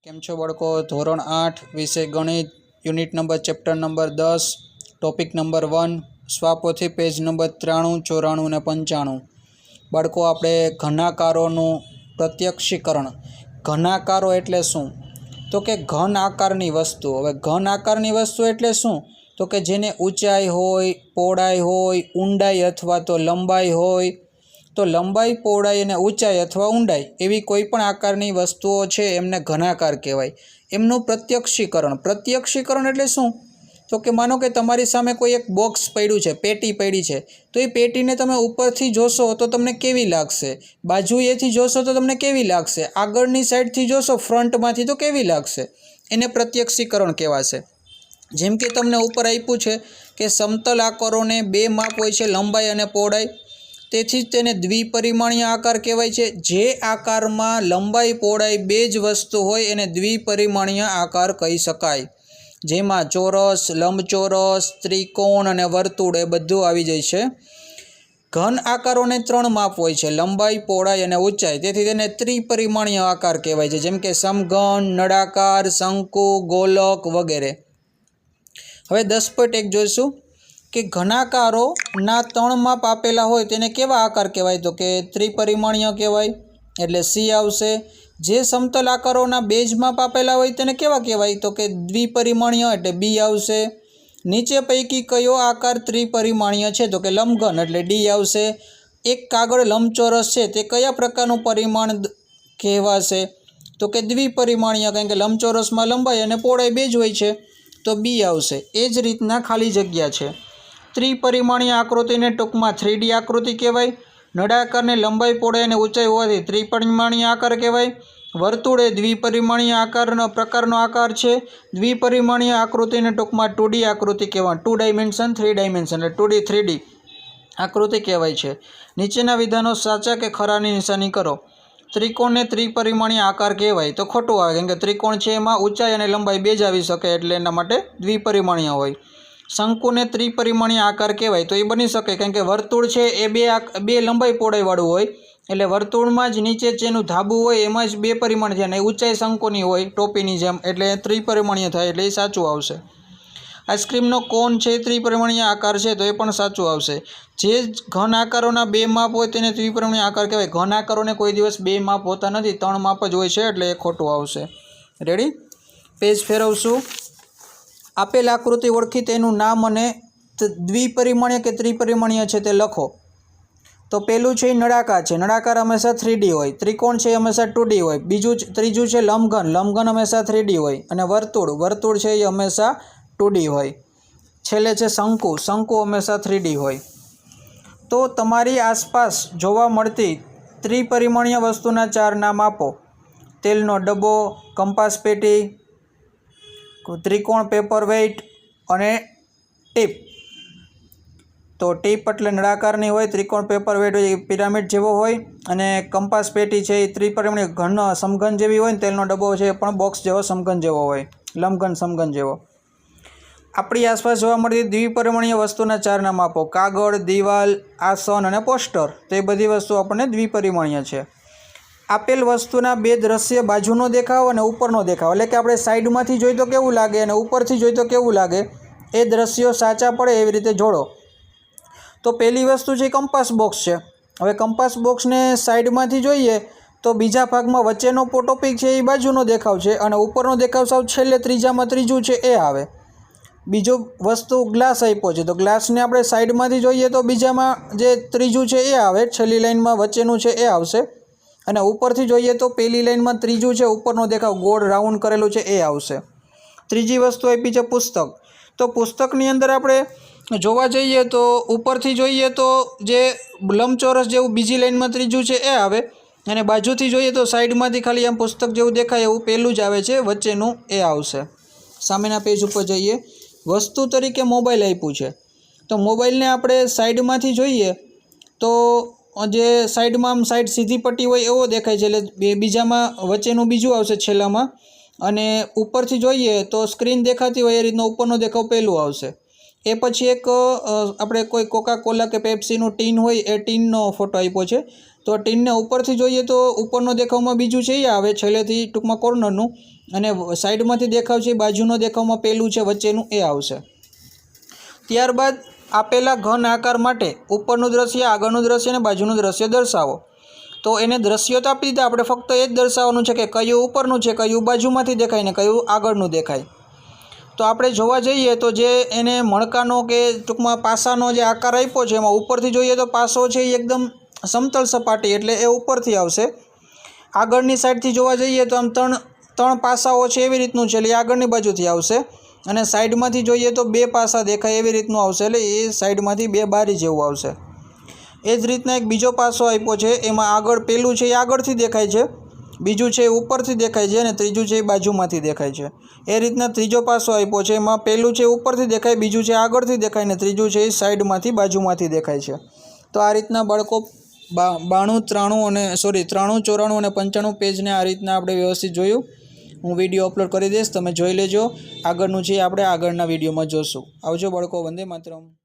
કેમ છો બાળકો? ધોરણ 8 વિષય ગણિત unit number chapter number 10 topic number 1 સ્વાપોથી પેજ નંબર 93, 94 અને 95. બાળકો આપણે ઘનાકારોનું પ્રત્યક્ષીકરણ. ઘનાકારો એટલે શું? તો કે ઘન આકારની વસ્તુ. હવે ઘન આકારની વસ્તુ એટલે શું? તો કે જેને ઊંચાઈ હોય, પહોળાઈ હોય, ઊંડાઈ અથવા તો લંબાઈ હોય. તો લંબાઈ, પહોળાઈ અને ઊંચાઈ અથવા ઊંડાઈ એવી કોઈ પણ આકારની વસ્તુઓ છે એમને ઘનાકાર કહેવાય. એમનું પ્રત્યક્ષીકરણ. પ્રત્યક્ષીકરણ એટલે શું? તો કે માનો કે તમારી સામે કોઈ એક બોક્સ પડ્યું છે, પેટી પડી છે, તો એ પેટીને તમે ઉપરથી જોશો તો તમને કેવી લાગશે? બાજુએથી જોશો તો તમને કેવી લાગશે? આગળની સાઈડથી જોશો ફ્રન્ટમાંથી તો કેવી લાગશે? એને પ્રત્યક્ષીકરણ કહેવાશે. જેમ કે તમને ઉપર આપ્યું છે કે સમતલ આકારોને બે માપ હોય છે, લંબાઈ અને પહોળાઈ. તેથી જ તેને દ્વિપરિમાણીય આકાર કહેવાય છે. જે આકારમાં લંબાઈ, પહોળાઈ બે જ વસ્તુ હોય એને દ્વિપરિમાણીય આકાર કહી શકાય. જેમાં ચોરસ, લંબચોરસ, ત્રિકોણ અને વર્તુળ એ બધું આવી જાય છે. ઘન આકારોને 3 માપ હોય છે, લંબાઈ, પહોળાઈ અને ઊંચાઈ. તેથી તેને ત્રિપરિમાણીય આકાર કહેવાય છે. જેમ કે સમઘન, નળાકાર, શંકુ, ગોલક વગેરે. હવે 10.1 જોઈશું કે ઘનાકારોના 3 માપ આપેલા હોય તેને કેવા આકાર કહેવાય? તો કે ત્રિપરિમાણીય કહેવાય, એટલે સી આવશે. જે સમતલ આકારોના 2 જ માપ આપેલા હોય તેને કેવા કહેવાય? તો કે દ્વિપરિમાણીય, એટલે બી આવશે. નીચે પૈકી કયો આકાર ત્રિપરિમાણીય છે? તો કે લંબઘન, એટલે ડી આવશે. એક કાગળ લંબચોરસ છે તે કયા પ્રકારનું પરિમાણ કહેવાશે? તો કે દ્વિપરિમાણીય, કારણ કે લંબચોરસમાં લંબાઈ અને પહોળાઈ બે જ હોય છે, તો બી આવશે. એ જ રીતના ખાલી જગ્યા છે. ત્રિપરિમાણીય આકૃતિને ટૂંકમાં 3D આકૃતિ કહેવાય. નળાકારને લંબાઈ, પહોળાઈ અને ઊંચાઈ હોવાથી ત્રિપરિમાણીય આકાર કહેવાય. વર્તુળ એ દ્વિપરિમાણીય પ્રકારનો આકાર છે. દ્વિપરિમાણીય આકૃતિને ટૂંકમાં 2D આકૃતિ કહેવાય. 2 ડાયમેન્શન, 3 ડાયમેન્શન, એટલે 2D 3D આકૃતિ કહેવાય છે. નીચેના વિધાનો સાચા કે ખરાની નિશાની કરો. ત્રિકોણને ત્રિપરિમાણીય આકાર કહેવાય તો ખોટું આવે, કેમ કે ત્રિકોણ છે એમાં ઊંચાઈ અને લંબાઈ બે જ આવી શકે, એટલે એના માટે દ્વિપરિમાણીય હોય. શંકુને ત્રિપરિમાણીય આકાર કહેવાય તો એ બની શકે, કારણ કે વર્તુળ છે એ બે લંબાઈ પહોળાઈવાળું હોય, એટલે વર્તુળમાં જ નીચે જેનું ધાબુ હોય એમાં જ 2 પરિમાણ છે અને ઊંચાઈ શંકુની હોય ટોપીની જેમ, એટલે ત્રિપરિમાણીય થાય, એટલે એ સાચું આવશે. આઈસ્ક્રીમનો કોન છે એ ત્રિપરિમાણીય આકાર છે તો એ પણ સાચું આવશે. જે ઘન આકારોના 2 માપ હોય તેને ત્રિપરિમાણીય આકાર કહેવાય. ઘન આકારોને કોઈ દિવસ 2 માપ હોતા નથી, 3 માપ જ હોય છે, એટલે એ ખોટું આવશે. રેડી? પેજ ફેરવશું. આપેલ આકૃતિ ઓળખી તેનું નામ અને દ્વિપરિમાણીય કે ત્રિપરિમાણીય છે તે લખો. તો પહેલું છે એ નળાકાર છે. નળાકાર હંમેશા 3D હોય. ત્રિકોણ છે એ હંમેશા 2D હોય. ત્રીજું છે લંબઘન. લંબઘન હંમેશા 3D હોય. અને વર્તુળ છે એ હંમેશા 2D હોય. છેલ્લે છે શંકુ. શંકુ હંમેશા 3D હોય. તો તમારી આસપાસ જોવા મળતી ત્રિપરિમાણીય વસ્તુના 4 નામ આપો. તેલનો ડબ્બો, કંપાસ પેટી, ત્રિકોણ પેપર વેઇટ અને ટીપ. તો ટીપ એટલે નળાકારની હોય, ત્રિકોણ પેપર વેઇટ હોય એ પિરામિડ જેવો હોય, અને કંપાસ પેટી છે એ ત્રિપરિમાણીય ઘન સમઘન જેવી હોય, ને તેલનો ડબ્બો છે એ પણ બોક્સ જેવો સમઘન જેવો હોય, લંબઘન સમઘન જેવો. આપણી આસપાસ જોવા મળતી દ્વિપરિમાણીય વસ્તુના 4 નામ આપો. કાગળ, દિવાલ, આસન અને પોસ્ટર. તો એ બધી વસ્તુ આપણને દ્વિપરિમાણીય છે. આપેલ વસ્તુના 2 દ્રશ્ય બાજુનો દેખાવ અને ઉપરનો દેખાવ, એટલે કે આપણે સાઈડમાંથી જોઈ તો કેવું લાગે અને ઉપરથી જોઈ તો કેવું લાગે, એ દ્રશ્યો સાચા પડે એવી રીતે જોડો. તો પહેલી વસ્તુ છે કંપાસ બોક્સ છે. હવે કંપાસ બોક્સને સાઈડમાંથી જોઈએ તો બીજા ભાગમાં વચ્ચેનો ટોપિક છે એ બાજુનો દેખાવ છે, અને ઉપરનો દેખાવ સાવ છેલ્લે ત્રીજામાં ત્રીજું છે એ આવે. બીજો વસ્તુ ગ્લાસ આપ્યો છે, તો ગ્લાસને આપણે સાઈડમાંથી જોઈએ તો બીજામાં જે ત્રીજું છે એ આવે, છેલ્લી લાઈનમાં વચ્ચેનું છે એ આવશે. અને ઉપરથી જોઈએ તો પહેલી લાઈનમાં ત્રીજું છે, ઉપરનો દેખાવ ગોળ રાઉન્ડ કરેલું છે એ આવશે. ત્રીજી વસ્તુ આપી છે પુસ્તક. તો પુસ્તકની અંદર આપણે જોવા જઈએ તો ઉપરથી જોઈએ તો જે લંબચોરસ જેવું બીજી લાઈનમાં ત્રીજું છે એ આવે, અને બાજુથી જોઈએ તો સાઈડમાંથી ખાલી આમ પુસ્તક જેવું દેખાય એવું પહેલું જ આવે છે, વચ્ચેનું એ આવશે. સામેના પેજ ઉપર જઈએ. વસ્તુ તરીકે મોબાઈલ આપ્યું છે. તો મોબાઈલને આપણે સાઈડમાંથી જોઈએ તો જે સાઈડમાં આમ સાઈડ સીધી પટ્ટી હોય એવો દેખાય છે, એટલે બીજામાં વચ્ચેનું બીજું આવશે છેલ્લામાં. અને ઉપરથી જોઈએ તો સ્ક્રીન દેખાતી હોય એ રીતનો ઉપરનો દેખાવ પહેલું આવશે. એ પછી એક આપણે કોઈ કોકા કોલા કે પેપ્સીનું ટીન હોય એ ટીનનો ફોટો આપ્યો છે. તો ટીનને ઉપરથી જોઈએ તો ઉપરનો દેખાવમાં બીજું છે એ આવે છેલ્લેથી, ટૂંકમાં કોર્નરનું. અને સાઈડમાંથી દેખાવ છે બાજુનો દેખાવમાં પહેલું છે વચ્ચેનું એ આવશે। ત્યારબાદ આપેલા ઘન આકાર માટે ઉપરનું દ્રશ્ય, આગળનું દ્રશ્ય અને બાજુનું દ્રશ્ય દર્શાવો। તો એને દ્રશ્યો તો આપી દીધા, આપણે ફક્ત એ જ દર્શાવવાનું છે કે કયું ઉપરનું છે, કયું બાજુમાંથી દેખાય ને કયું આગળનું દેખાય। તો આપણે જોવા જઈએ તો જે એને મણકાનો કે ટૂંકમાં પાસાનો જે આકાર આપ્યો છે એમાં ઉપરથી જોઈએ તો પાસો છે એ એકદમ સમતલ સપાટી એટલે એ ઉપરથી આવશે। આગળની સાઈડથી જોવા જઈએ તો આમ ત્રણ પાસાઓ છે એવી રીતનું છે એટલે એ આગળની બાજુથી આવશે। અને સાઈડમાંથી જોઈએ તો બે પાસા દેખાય એવી રીતનું આવશે એટલે એ સાઈડમાંથી બે બારી જેવું આવશે। એ જ રીતના એક બીજો પાસો આપ્યો છે, એમાં આગળ પહેલું છે એ આગળથી દેખાય છે, બીજું છે એ ઉપરથી દેખાય છે અને ત્રીજું છે એ બાજુમાંથી દેખાય છે। એ રીતના ત્રીજો પાસો આપ્યો છે, એમાં પહેલું છે ઉપરથી દેખાય, બીજું છે આગળથી દેખાય ને ત્રીજું છે એ સાઈડમાંથી બાજુમાંથી દેખાય છે। તો આ રીતના બાળકો 93, 94 અને 95 પેજને આ રીતના આપણે વ્યવસ્થિત જોયું। હું વિડીયો અપલોડ કરી દઈશ, તમે જોઈ લેજો। આગળનું છે આપણે આગળના વિડીયોમાં જોશું। આવજો બાળકો, વંદે માતરમ।